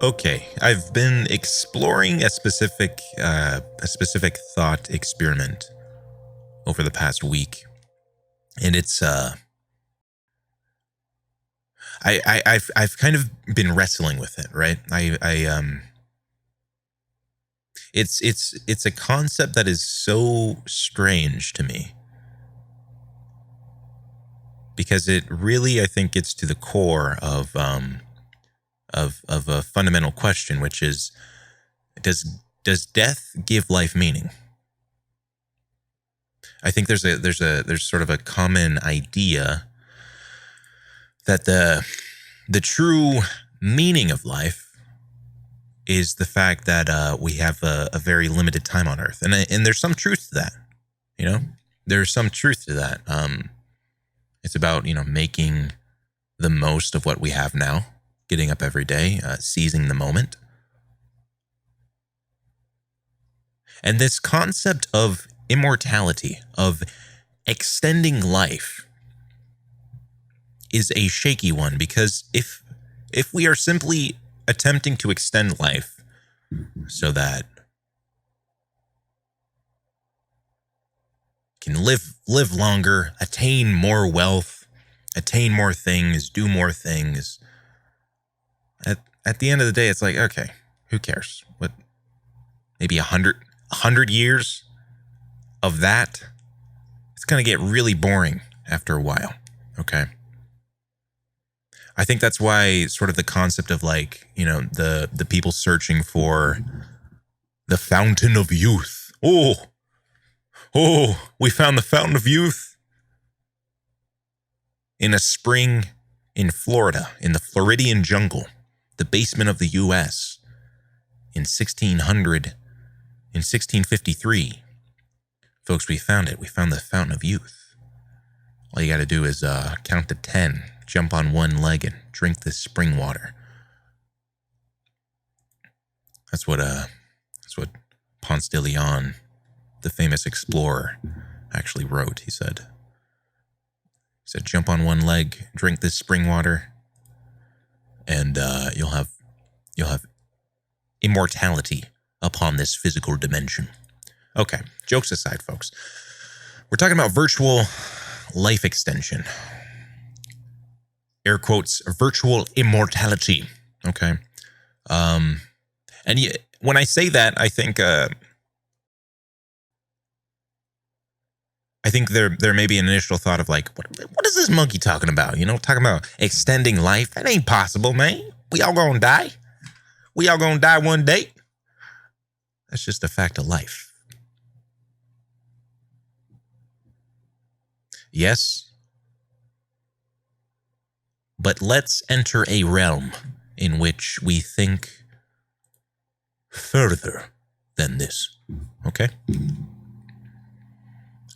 Okay, I've been exploring a specific thought experiment over the past week, and it's I've kind of been wrestling with it, right? It's a concept that is so strange to me because it really, I think, gets to the core of a fundamental question, which is, does death give life meaning? I think there's sort of a common idea that the true meaning of life is the fact that we have a very limited time on Earth, and there's some truth to that. You know, there's some truth to that. It's about making the most of what we have now, getting up every day, seizing the moment, and this concept of immortality, of extending life, is a shaky one, because if we are simply attempting to extend life so that can live longer, attain more wealth, attain more things, do more things, at the end of the day, it's like, okay, who cares? What, maybe 100 years of that? It's going to get really boring after a while, okay? I think that's why sort of the concept of the people searching for the fountain of youth. Oh, we found the fountain of youth in a spring in Florida, in the Floridian jungle, the basement of the U.S. in 1653. Folks, we found it. We found the fountain of youth. All you got to do is count to 10. Jump on one leg and drink this spring water. That's what Ponce de Leon, the famous explorer, actually wrote. He said, jump on one leg, drink this spring water, and you'll have immortality upon this physical dimension. Okay, jokes aside, folks. We're talking about virtual life extension. Air quotes, virtual immortality. Okay. And when I say that, I think there may be an initial thought of like, what is this monkey talking about? Talking about extending life. That ain't possible, man. We all gonna die. We all gonna die one day. That's just a fact of life. Yes. But let's enter a realm in which we think further than this. Okay? I'm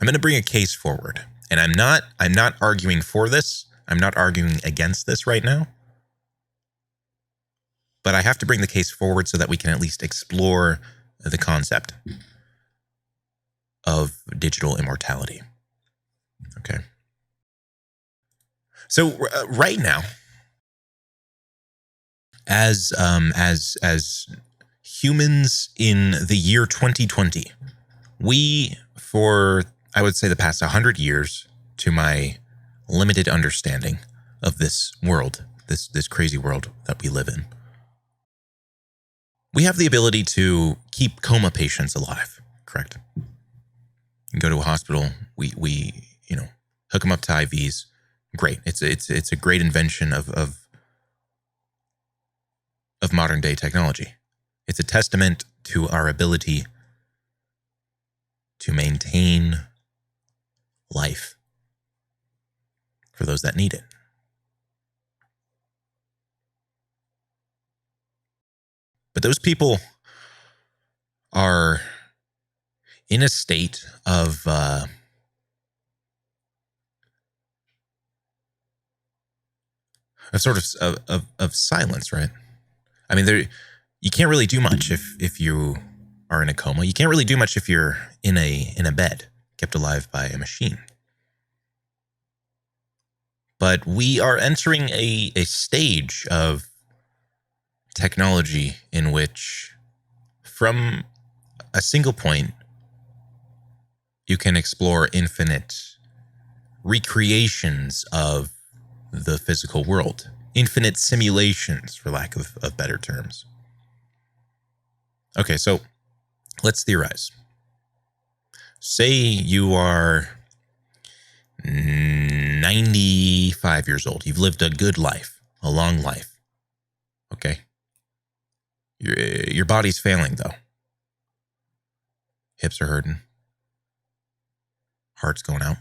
going to bring a case forward, and I'm not arguing for this. I'm not arguing against this right now. But I have to bring the case forward so that we can at least explore the concept of digital immortality. Okay? So right now, as humans in the year 2020, we, for I would say the past 100 years, to my limited understanding of this world, this crazy world that we live in, we have the ability to keep coma patients alive. Correct? You go to a hospital, we hook them up to IVs. Great. It's a great invention of modern day technology. It's a testament to our ability to maintain life for those that need it. But those people are in a state of silence, right? I mean, you can't really do much if you are in a coma. You can't really do much if you're in a bed, kept alive by a machine. But we are entering a stage of technology in which from a single point you can explore infinite recreations of the physical world, infinite simulations, for lack of better terms. Okay, so let's theorize. Say you are 95 years old. You've lived a good life, a long life. Okay. Your body's failing, though. Hips are hurting. Heart's going out.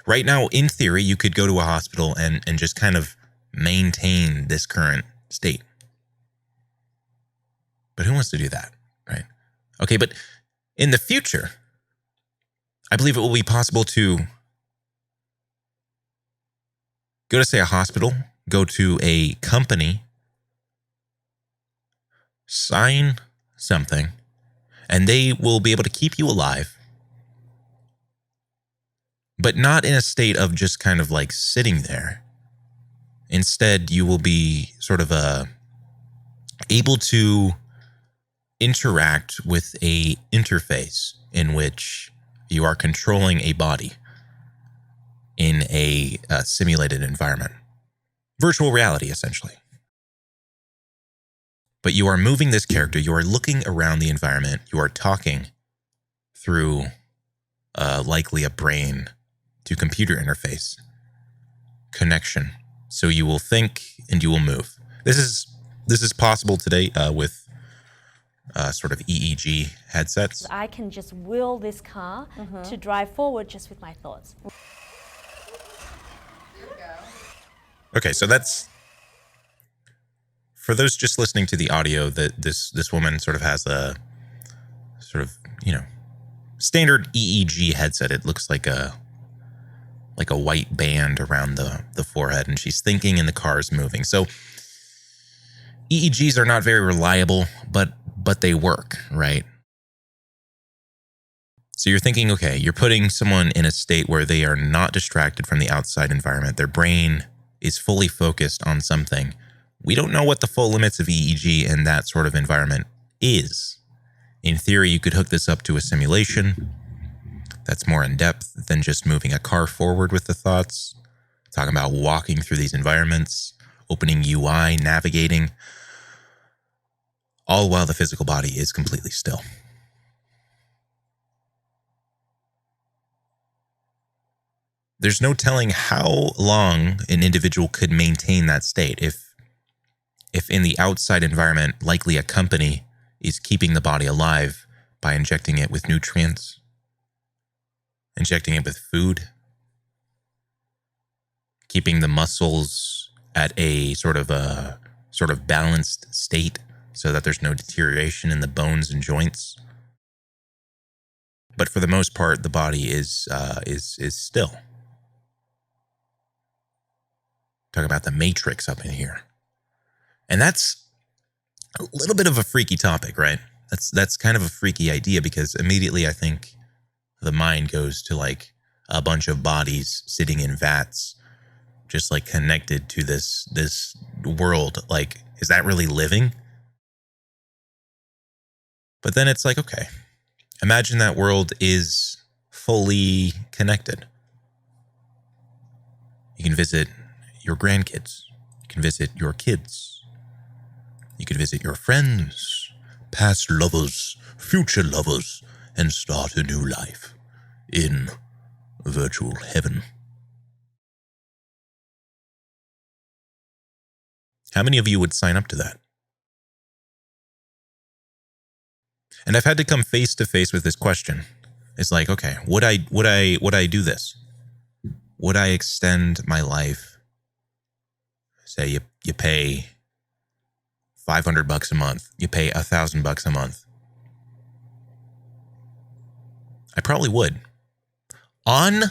Right now, in theory, you could go to a hospital and just kind of maintain this current state. But who wants to do that, right? Okay, but in the future, I believe it will be possible to go to, say, a hospital, go to a company, sign something, and they will be able to keep you alive, but not in a state of just kind of like sitting there. Instead, you will be sort of able to interact with a interface in which you are controlling a body in a simulated environment. Virtual reality, essentially. But you are moving this character, you are looking around the environment, you are talking through likely a brain to computer interface connection. So you will think and you will move. This is possible today with sort of EEG headsets. I can just will this car to drive forward just with my thoughts. Okay, so that's, for those just listening to the audio, that this woman sort of has a sort of, standard EEG headset. It looks like a white band around the forehead, and she's thinking and the car is moving. So EEGs are not very reliable, but they work, right? So you're thinking, okay, you're putting someone in a state where they are not distracted from the outside environment. Their brain is fully focused on something. We don't know what the full limits of EEG in that sort of environment is. In theory, you could hook this up to a simulation that's more in depth than just moving a car forward with the thoughts. Talking about walking through these environments, opening UI, navigating, all while the physical body is completely still. There's no telling how long an individual could maintain that state. If in the outside environment, likely a company is keeping the body alive by injecting it with nutrients, injecting it with food, keeping the muscles at a sort of balanced state so that there's no deterioration in the bones and joints. But for the most part, the body is still. Talk about the Matrix up in here. And that's a little bit of a freaky topic, right? That's kind of a freaky idea, because immediately I think the mind goes to like a bunch of bodies sitting in vats, just like connected to this world. Like, is that really living? But then it's like, okay, imagine that world is fully connected. You can visit your grandkids. You can visit your kids. You can visit your friends, past lovers, future lovers, and start a new life in virtual heaven. How many of you would sign up to that? And I've had to come face to face with this question. It's like, okay, would I do this? Would I extend my life? Say you pay $500 a month. You pay $1,000 a month. I probably would. On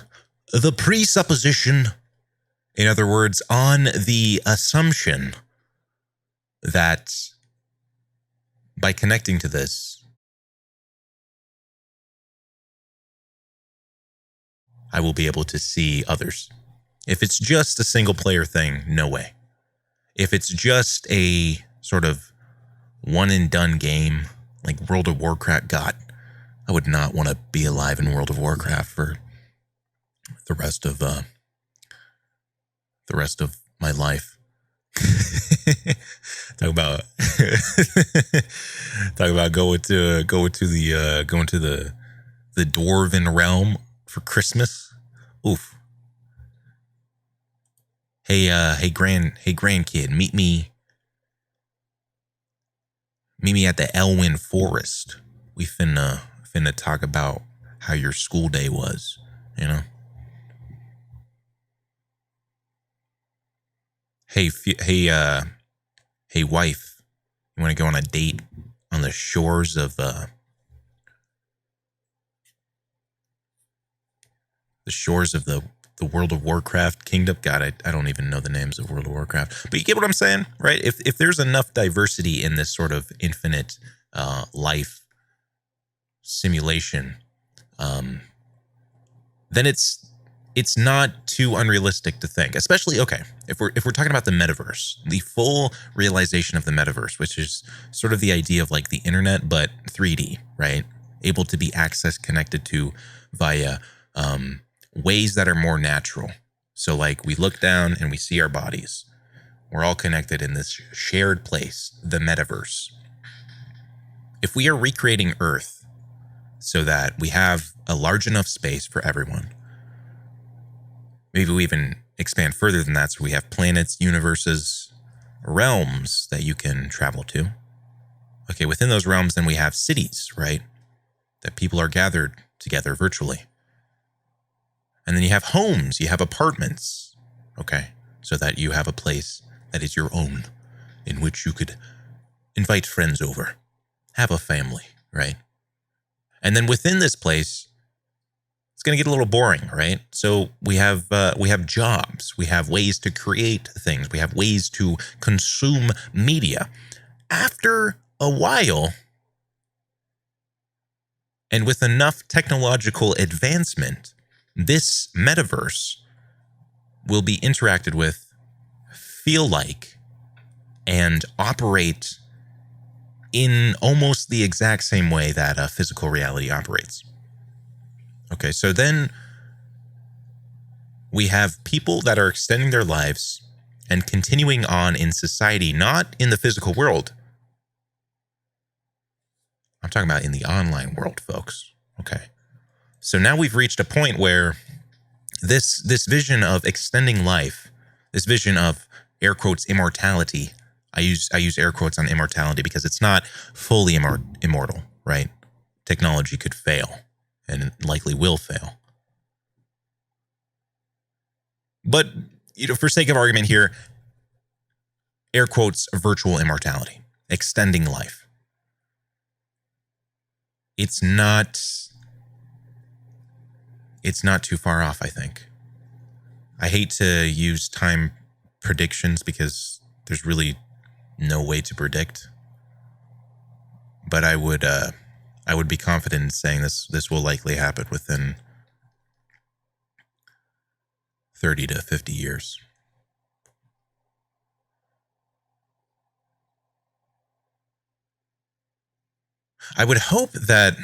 the presupposition, in other words, on the assumption that by connecting to this, I will be able to see others. If it's just a single player thing, no way. If it's just a sort of one and done game like World of Warcraft, God, I would not want to be alive in World of Warcraft for the rest of my life. Talk about going to the dwarven realm for Christmas. Oof. Hey grandkid, meet me at the Elwyn Forest. We finna talk about how your school day was, you know? Hey wife, you want to go on a date on the shores of the World of Warcraft kingdom? God, I don't even know the names of World of Warcraft, but you get what I'm saying, right? If there's enough diversity in this sort of infinite life simulation, then it's not too unrealistic to think, especially, okay, if we're talking about the metaverse, the full realization of the metaverse, which is sort of the idea of like the internet, but 3D, right? Able to be accessed, connected to via ways that are more natural. So like we look down and we see our bodies. We're all connected in this shared place, the metaverse. If we are recreating Earth so that we have a large enough space for everyone, maybe we even expand further than that, so we have planets, universes, realms that you can travel to. Okay, within those realms, then we have cities, right? That people are gathered together virtually. And then you have homes, you have apartments, okay? So that you have a place that is your own, in which you could invite friends over, have a family, right? And then within this place, it's going to get a little boring, right? So we have jobs, we have ways to create things, we have ways to consume media. After a while, and with enough technological advancement, this metaverse will be interacted with, feel like, and operate in almost the exact same way that a physical reality operates. Okay, so then we have people that are extending their lives and continuing on in society, not in the physical world. I'm talking about in the online world, folks. Okay. So now we've reached a point where this vision of extending life, this vision of air quotes immortality, I use air quotes on immortality because it's not fully immortal, right? Technology could fail and likely will fail. But, for sake of argument here, air quotes virtual immortality, extending life. It's not too far off, I think. I hate to use time predictions because there's really no way to predict. But I would be confident in saying this will likely happen within 30 to 50 years. I would hope that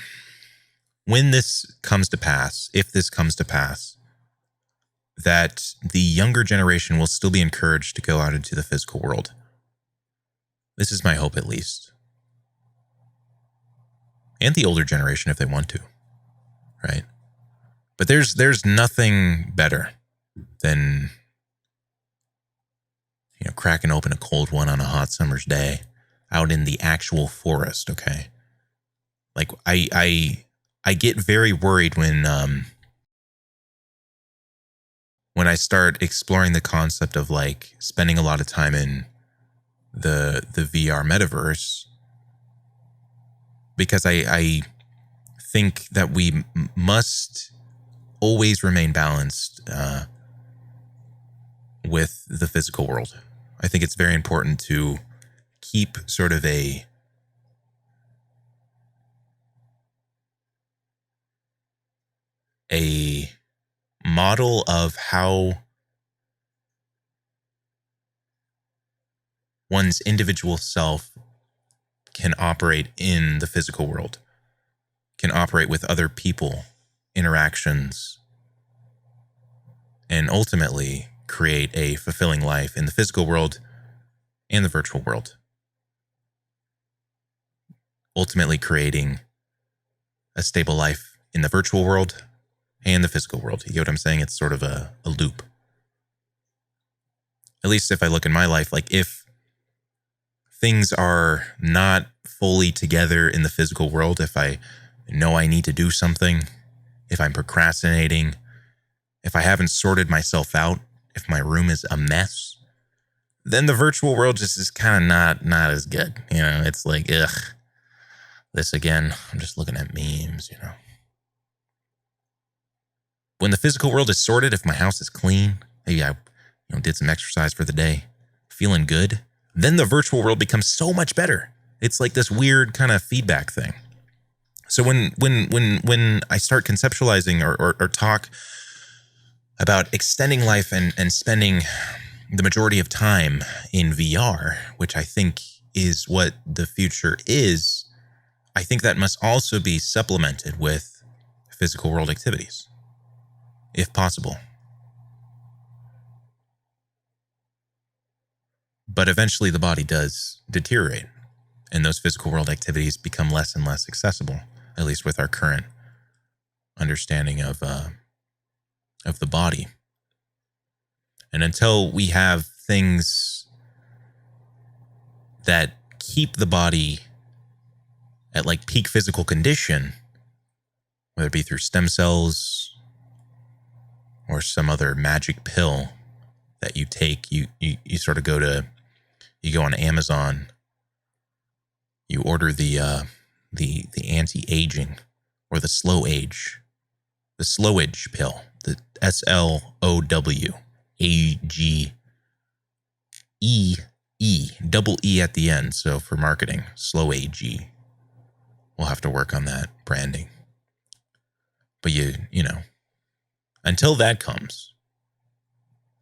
when this comes to pass, if this comes to pass, that the younger generation will still be encouraged to go out into the physical world. This is my hope, at least. And the older generation, if they want to, right? But there's nothing better than, cracking open a cold one on a hot summer's day out in the actual forest, okay? Like, I get very worried when I start exploring the concept of like spending a lot of time in the VR metaverse, because I think that we must always remain balanced with the physical world. I think it's very important to keep sort of a model of how one's individual self can operate in the physical world, can operate with other people, interactions, and ultimately create a fulfilling life in the physical world and the virtual world. Ultimately creating a stable life in the virtual world and the physical world. You get what I'm saying? It's sort of a loop. At least if I look in my life, like if things are not fully together in the physical world, if I know I need to do something, if I'm procrastinating, if I haven't sorted myself out, if my room is a mess, then the virtual world just is kind of not as good. You know, it's like, ugh, this again. I'm just looking at memes, you know. When the physical world is sorted, if my house is clean, maybe I did some exercise for the day, feeling good, then the virtual world becomes so much better. It's like this weird kind of feedback thing. So when I start conceptualizing or talk about extending life and spending the majority of time in VR, which I think is what the future is, I think that must also be supplemented with physical world activities, if possible. But eventually the body does deteriorate, and those physical world activities become less and less accessible, at least with our current understanding of the body. And until we have things that keep the body at like peak physical condition, whether it be through stem cells or some other magic pill that you take, you sort of you go on Amazon, you order the anti-aging or the slow age pill, the SLOWAGE, double E at the end. So for marketing, slow AG. We'll have to work on that branding. But you know, until that comes,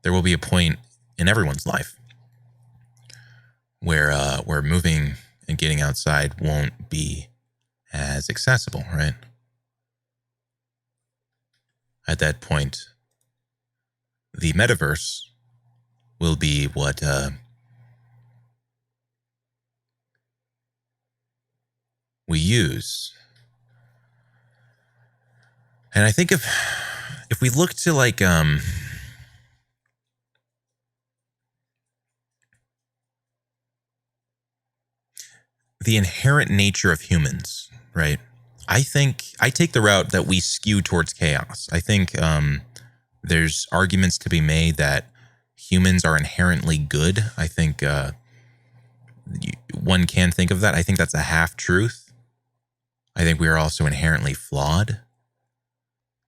there will be a point in everyone's life where moving and getting outside won't be as accessible, right? At that point, the metaverse will be what we use. And I think if we look to like the inherent nature of humans, right? I think I take the route that we skew towards chaos. I think there's arguments to be made that humans are inherently good. I think one can think of that. I think that's a half truth. I think we are also inherently flawed.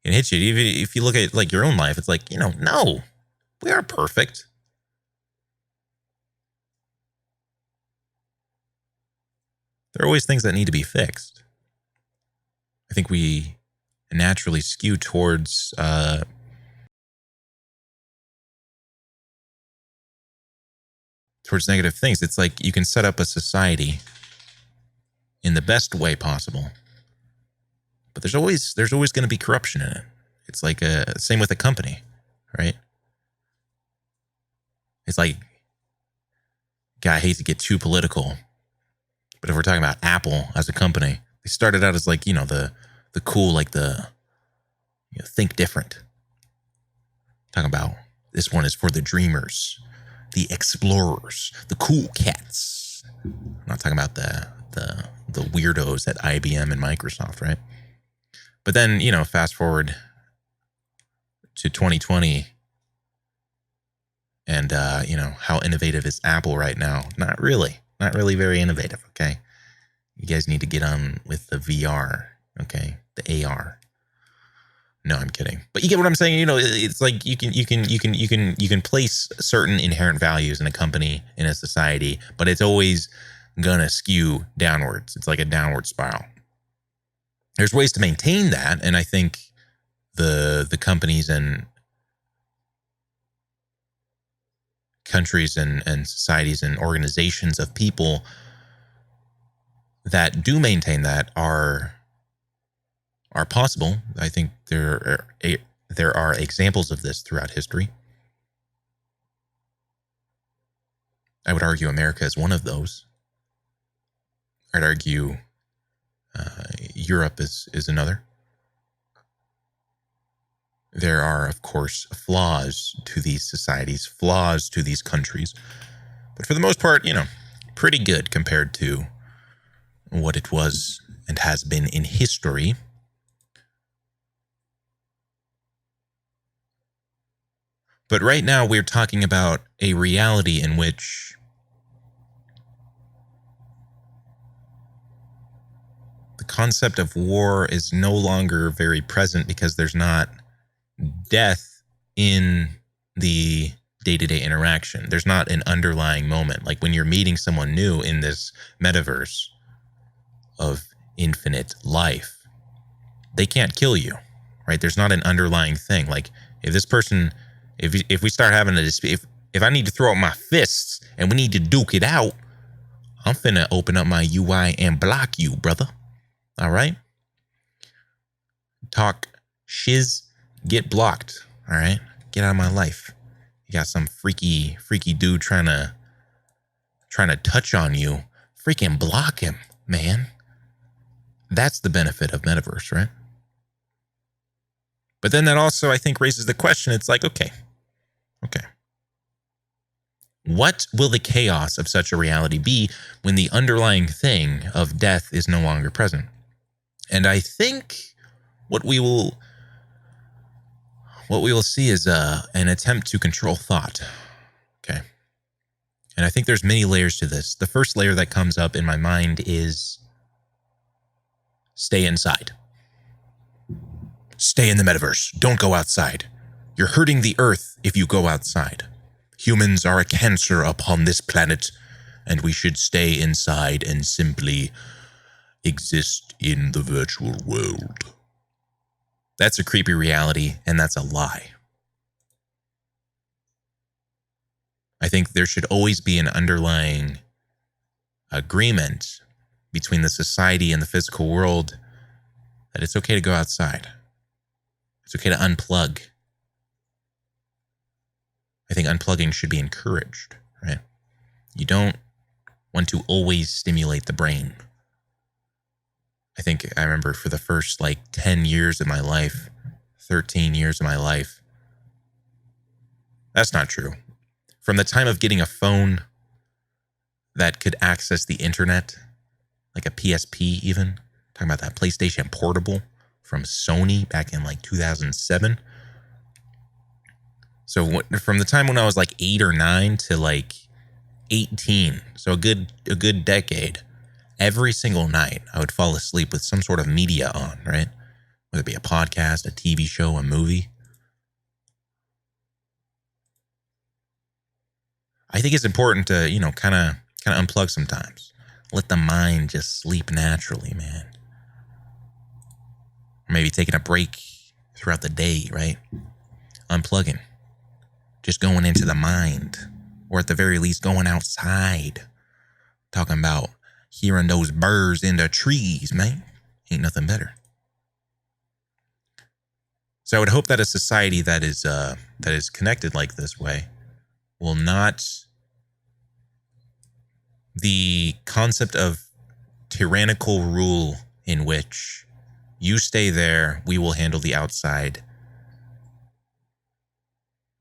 It hits you. Even if you look at like your own life, it's like, no, we aren't perfect. There are always things that need to be fixed. I think we naturally skew towards negative things. It's like you can set up a society in the best way possible, but there's always going to be corruption in it. It's like same with a company, right? It's like, God, I hate to get too political, but if we're talking about Apple as a company, they started out as like, the cool, like the think different. Talking about this one is for the dreamers, the explorers, the cool cats. I'm not talking about the weirdos at IBM and Microsoft, right? But then, fast forward to 2020 and, how innovative is Apple right now? Not really very innovative, okay? You guys need to get on with the VR, okay? The AR. No, I'm kidding. But you get what I'm saying? It's like you can place certain inherent values in a company, in a society, but it's always gonna skew downwards. It's like a downward spiral. There's ways to maintain that, and I think the companies and countries and societies and organizations of people that do maintain that are possible. I think there are examples of this throughout history. I would argue America is one of those. I'd argue Europe is another. There are, of course, flaws to these societies, flaws to these countries. But for the most part, pretty good compared to what it was and has been in history. But right now we're talking about a reality in which the concept of war is no longer very present because there's not death in the day-to-day interaction. There's not an underlying moment. Like when you're meeting someone new in this metaverse of infinite life, they can't kill you, right? There's not an underlying thing. Like if this person, if we start having a dispute, if I need to throw up my fists and we need to duke it out, I'm finna open up my UI and block you, brother. All right? Talk shiz, get blocked. All right? Get out of my life. You got some freaky dude trying to touch on you. Freaking block him, man. That's the benefit of metaverse, right? But then that also, I think, raises the question. It's like, okay. What will the chaos of such a reality be when the underlying thing of death is no longer present? And I think what we will see is an attempt to control thought. Okay. And I think there's many layers to this. The first layer that comes up in my mind is stay inside. Stay in the metaverse. Don't go outside. You're hurting the earth if you go outside. Humans are a cancer upon this planet, and we should stay inside and simply exist in the virtual world. That's a creepy reality, and that's a lie. I think there should always be an underlying agreement between the society and the physical world that it's okay to go outside. It's okay to unplug. I think unplugging should be encouraged, right? You don't want to always stimulate the brain. I remember for the first 10 years of my life, 13 years of my life. That's not true. From the time of getting a phone that could access the internet, like a PSP even, talking about that PlayStation Portable from Sony back in 2007. So from the time when I was 8 or 9 to 18, so a good decade, every single night I would fall asleep with some sort of media on, right? Whether it be a podcast, a TV show, a movie. I think it's important to, kind of unplug sometimes. Let the mind just sleep naturally, man. Or maybe taking a break throughout the day, right? Unplugging. Just going into the mind. Or at the very least, going outside. Talking about hearing those birds in the trees, man. Ain't nothing better. So I would hope that a society that is connected like this way will not... The concept of tyrannical rule in which you stay there, we will handle the outside.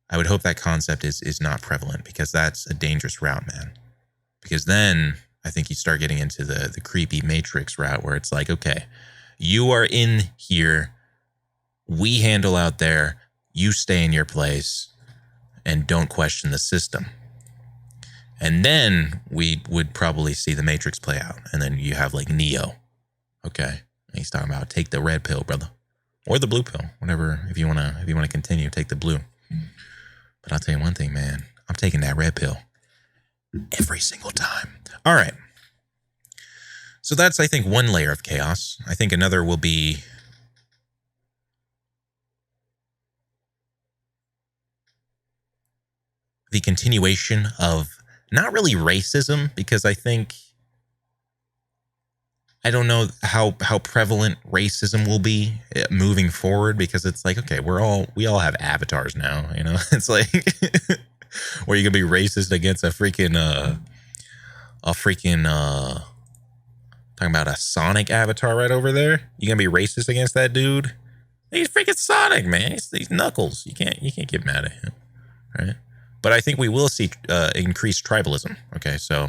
I would hope that concept is not prevalent, because that's a dangerous route, man. Because then I think you start getting into the creepy Matrix route where it's like, okay, you are in here, we handle out there, you stay in your place and don't question the system. And then we would probably see the Matrix play out. And then you have Neo. Okay. And he's talking about take the red pill, brother. Or the blue pill. Whatever. If you wanna continue, take the blue. But I'll tell you one thing, man. I'm taking that red pill every single time. All right. So that's, I think, one layer of chaos. I think another will be the continuation of not really racism, because I don't know how prevalent racism will be moving forward, because it's like, okay, we all have avatars now, you know. It's like where you can be racist against a freaking talking about a Sonic avatar right over there. You gonna be racist against that dude? He's freaking Sonic, man. He's Knuckles. You can't get mad at him, right? But I think we will see increased tribalism. Okay, so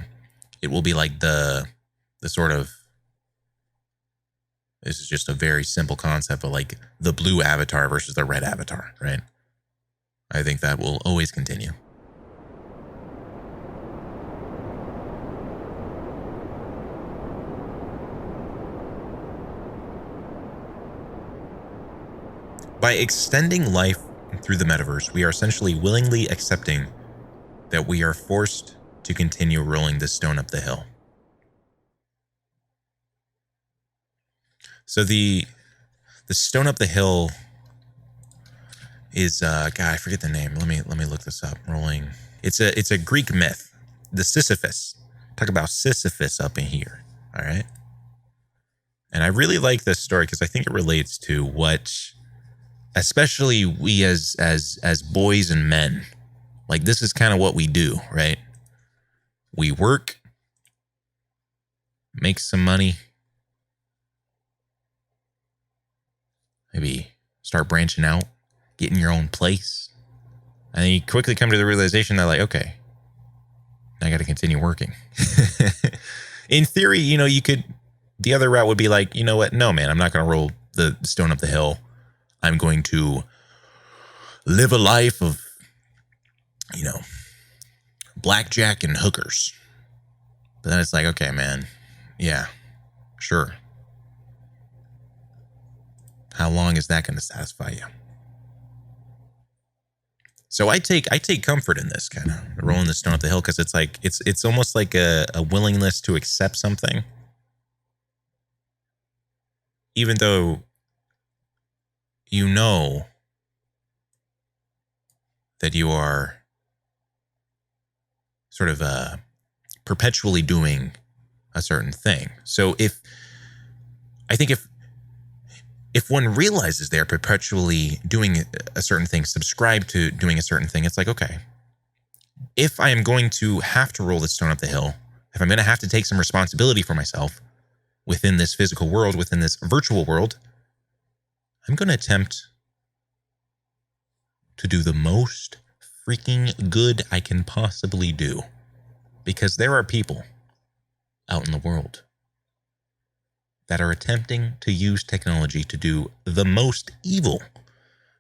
it will be like the sort of, this is just a very simple concept, but like the blue avatar versus the red avatar, right? I think that will always continue. By extending life through the metaverse, we are essentially willingly accepting that we are forced to continue rolling the stone up the hill. So the stone up the hill is God, I forget the name. Let me look this up. Rolling. It's a Greek myth. The Sisyphus. Talk about Sisyphus up in here. All right. And I really like this story because I think it relates to what, especially we as boys and men, like this is kind of what we do, right? We work, make some money, maybe start branching out, getting your own place, and then you quickly come to the realization that, like, okay, I got to continue working. In theory, you know, you could, the other route would be like, you know what? No, man, I'm not going to roll the stone up the hill. I'm going to live a life of, you know, blackjack and hookers. But then it's like, okay, man, yeah, sure. How long is that going to satisfy you? So I take comfort in this kind of rolling the stone up the hill, because it's like it's almost like a willingness to accept something, even though you know that you are sort of perpetually doing a certain thing. So if one realizes they're perpetually doing a certain thing, subscribe to doing a certain thing, it's like, okay, if I am going to have to roll the stone up the hill, if I'm going to have to take some responsibility for myself within this physical world, within this virtual world, I'm going to attempt to do the most freaking good I can possibly do. Because there are people out in the world that are attempting to use technology to do the most evil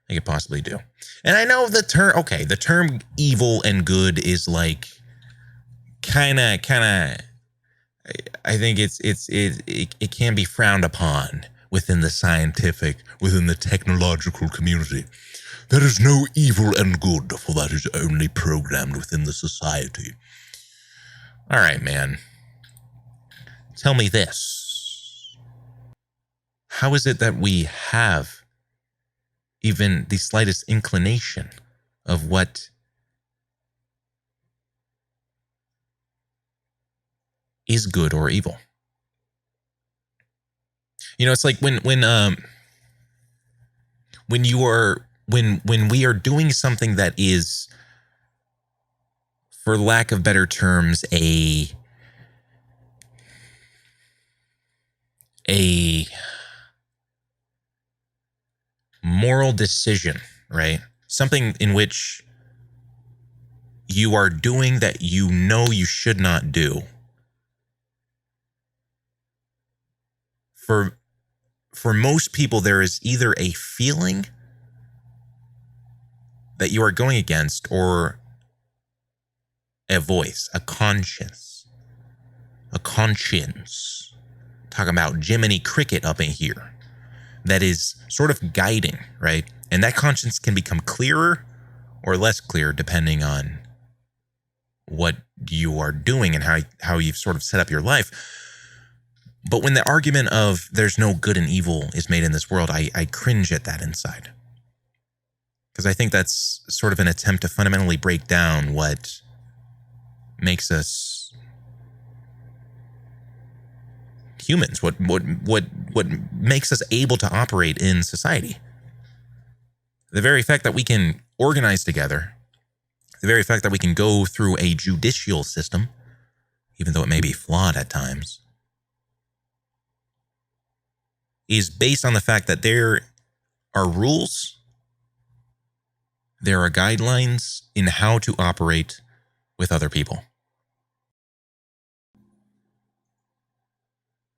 they could possibly do. And I know the term evil and good is like kind of I think it can be frowned upon within the scientific, within the technological community. There is no evil and good, for that is only programmed within the society. All right, man. Tell me this. How is it that we have even the slightest inclination of what is good or evil? You know, it's like when we are doing something that is, for lack of better terms, a moral decision, right? Something in which you are doing that you know you should not do. For most people, there is either a feeling that you are going against, or a voice, a conscience. Talking about Jiminy Cricket up in here. That is sort of guiding, right? And that conscience can become clearer or less clear depending on what you are doing and how you've sort of set up your life. But when the argument of there's no good and evil is made in this world, I cringe at that inside. Because I think that's sort of an attempt to fundamentally break down what makes us humans, what makes us able to operate in society. The very fact that we can organize together, the very fact that we can go through a judicial system, even though it may be flawed at times, is based on the fact that there are rules, there are guidelines in how to operate with other people.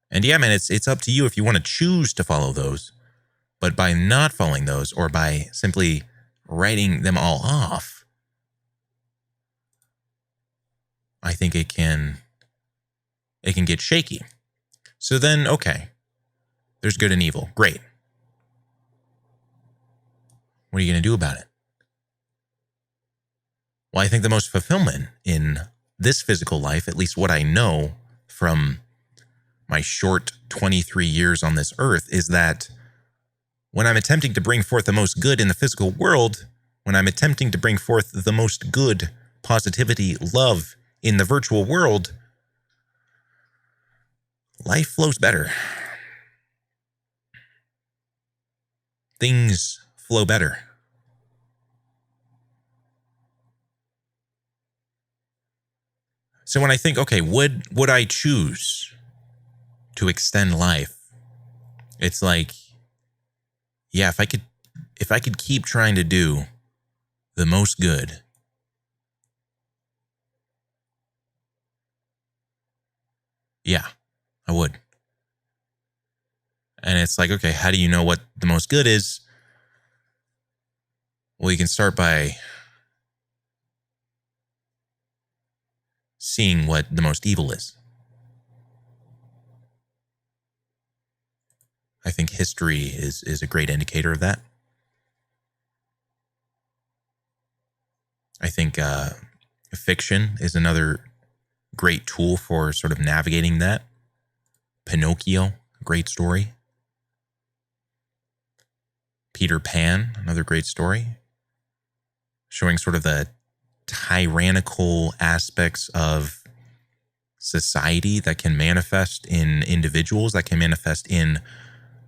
And yeah, man, it's up to you if you want to choose to follow those. But by not following those, or by simply writing them all off, I think it can get shaky. So then, okay, there's good and evil. Great. What are you going to do about it? Well, I think the most fulfillment in this physical life, at least what I know from my short 23 years on this earth, is that when I'm attempting to bring forth the most good in the physical world, when I'm attempting to bring forth the most good, positivity, love in the virtual world, life flows better. Things flow better. So when I think, okay, would I choose to extend life? It's like, yeah, if I could keep trying to do the most good, yeah, I would. And it's like, okay, how do you know what the most good is? Well, you can start by seeing what the most evil is. I think history is a great indicator of that. I think fiction is another great tool for sort of navigating that. Pinocchio, great story. Peter Pan, another great story, showing sort of the tyrannical aspects of society that can manifest in individuals, that can manifest in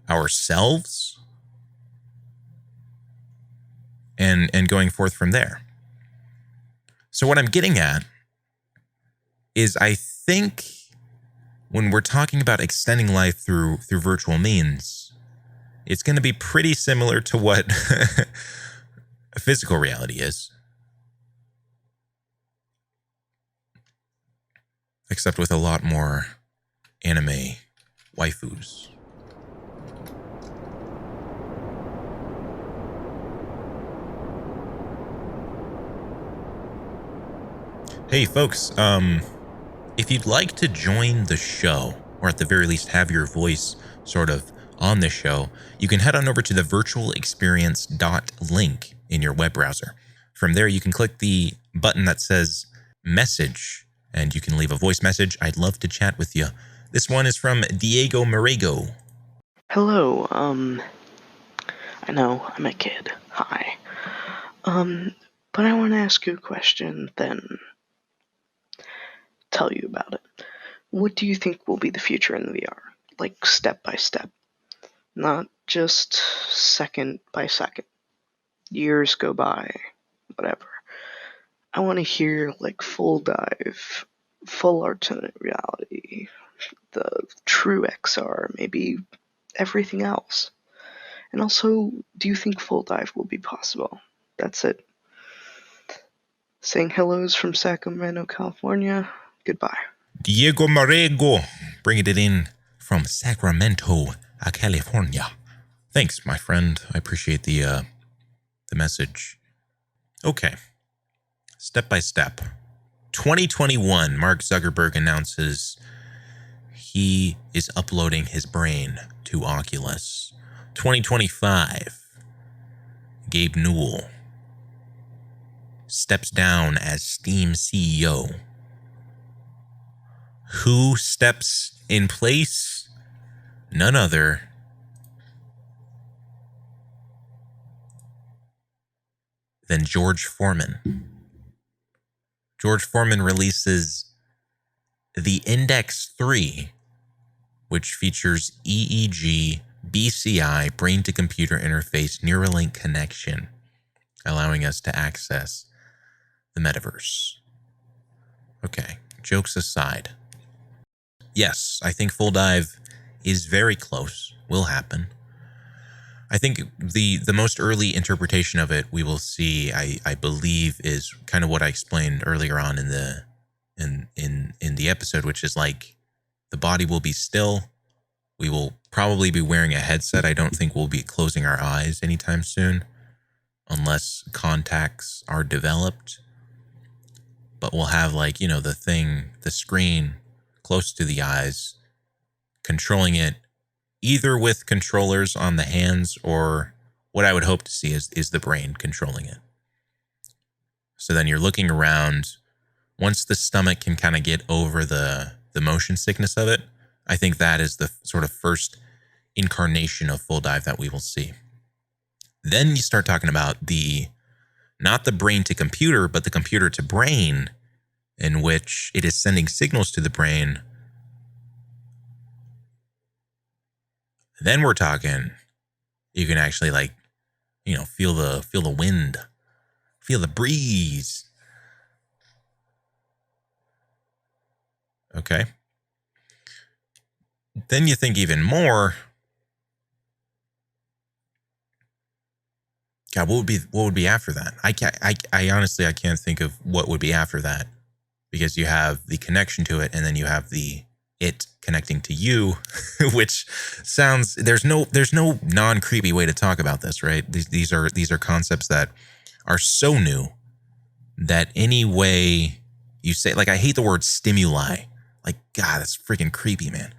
ourselves, and going forth from there. So what I'm getting at is, I think when we're talking about extending life through virtual means, it's going to be pretty similar to what physical reality is, except with a lot more anime waifus. Hey folks, if you'd like to join the show, or at the very least have your voice sort of on the show, you can head on over to the virtualexperience.link in your web browser. From there, you can click the button that says message, and you can leave a voice message. I'd love to chat with you. This one is from Diego Marego. Hello, I know, I'm a kid. Hi. But I want to ask you a question, then tell you about it. What do you think will be the future in VR? Like, step by step. Not just second by second. Years go by, whatever. I want to hear, like, full dive, full alternate reality, the true XR, maybe everything else. And also, do you think full dive will be possible? That's it. Saying hellos from Sacramento, California. Goodbye. Diego Marego, bringing it in from Sacramento, California. Thanks, my friend. I appreciate the message. Okay. Step by step. 2021, Mark Zuckerberg announces he is uploading his brain to Oculus. 2025, Gabe Newell steps down as Steam CEO. Who steps in place? None other than George Foreman. George Foreman releases the Index 3, which features EEG, BCI, brain-to-computer interface, Neuralink connection, allowing us to access the metaverse. Okay, jokes aside. Yes, I think Full Dive is very close, will happen. I think the most early interpretation of it we will see, I believe, is kind of what I explained earlier on in the episode, which is like the body will be still. We will probably be wearing a headset. I don't think we'll be closing our eyes anytime soon, unless contacts are developed. But we'll have, like, you know, the screen close to the eyes, controlling it either with controllers on the hands, or what I would hope to see is the brain controlling it. So then you're looking around. Once the stomach can kind of get over the motion sickness of it, I think that is the sort of first incarnation of Full Dive that we will see. Then you start talking about not the brain to computer, but the computer to brain, in which it is sending signals to the brain. Then we're talking, you can actually, like, you know, feel the wind, feel the breeze. Okay. Then you think even more. God, what would be after that? I honestly, I can't think of what would be after that, because you have the connection to it, and then you have it connecting to you, which sounds, there's no non-creepy way to talk about this, right? These are concepts that are so new that any way you say, like, I hate the word stimuli. Like, God, that's freaking creepy, man.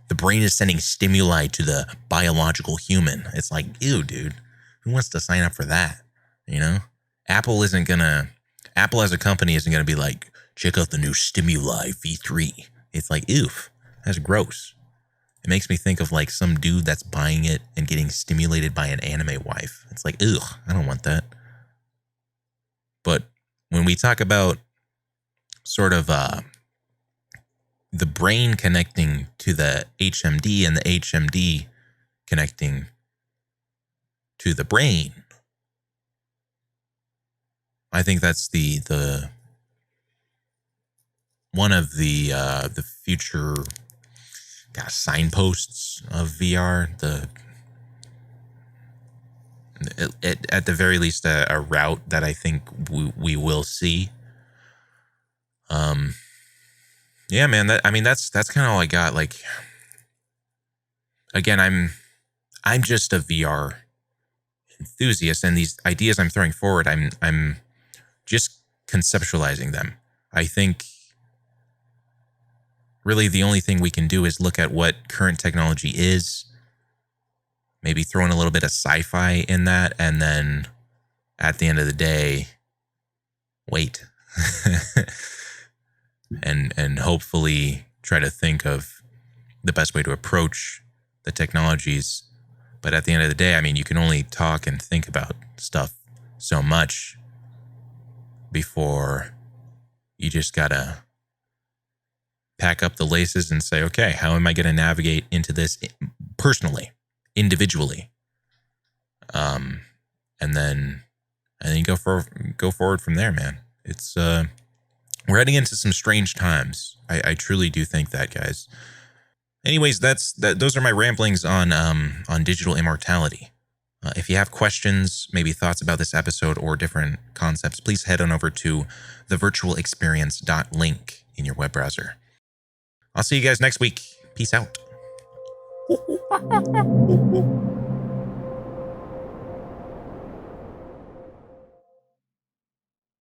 The brain is sending stimuli to the biological human. It's like, ew, dude. Who wants to sign up for that? You know? Apple as a company isn't going to be like, check out the new Stimuli V3. It's like, oof, that's gross. It makes me think of, like, some dude that's buying it and getting stimulated by an anime wife. It's like, ugh, I don't want that. But when we talk about sort of the brain connecting to the HMD and the HMD connecting to the brain, I think that's the one of the future signposts of VR. At the very least, a route that I think we will see. Yeah, man. That's kind of all I got. Like, again, I'm just a VR enthusiast, and these ideas I'm throwing forward, I'm just conceptualizing them. I think really the only thing we can do is look at what current technology is, maybe throw in a little bit of sci-fi in that, and then at the end of the day, wait. and hopefully try to think of the best way to approach the technologies. But at the end of the day, I mean, you can only talk and think about stuff so much before you just gotta pack up the laces and say, okay, how am I going to navigate into this personally, individually? And then go forward from there, man. It's we're heading into some strange times. I truly do think that, guys. Anyways, those are my ramblings on digital immortality. If you have questions, maybe thoughts about this episode or different concepts, please head on over to thevirtualexperience.link in your web browser. I'll see you guys next week. Peace out.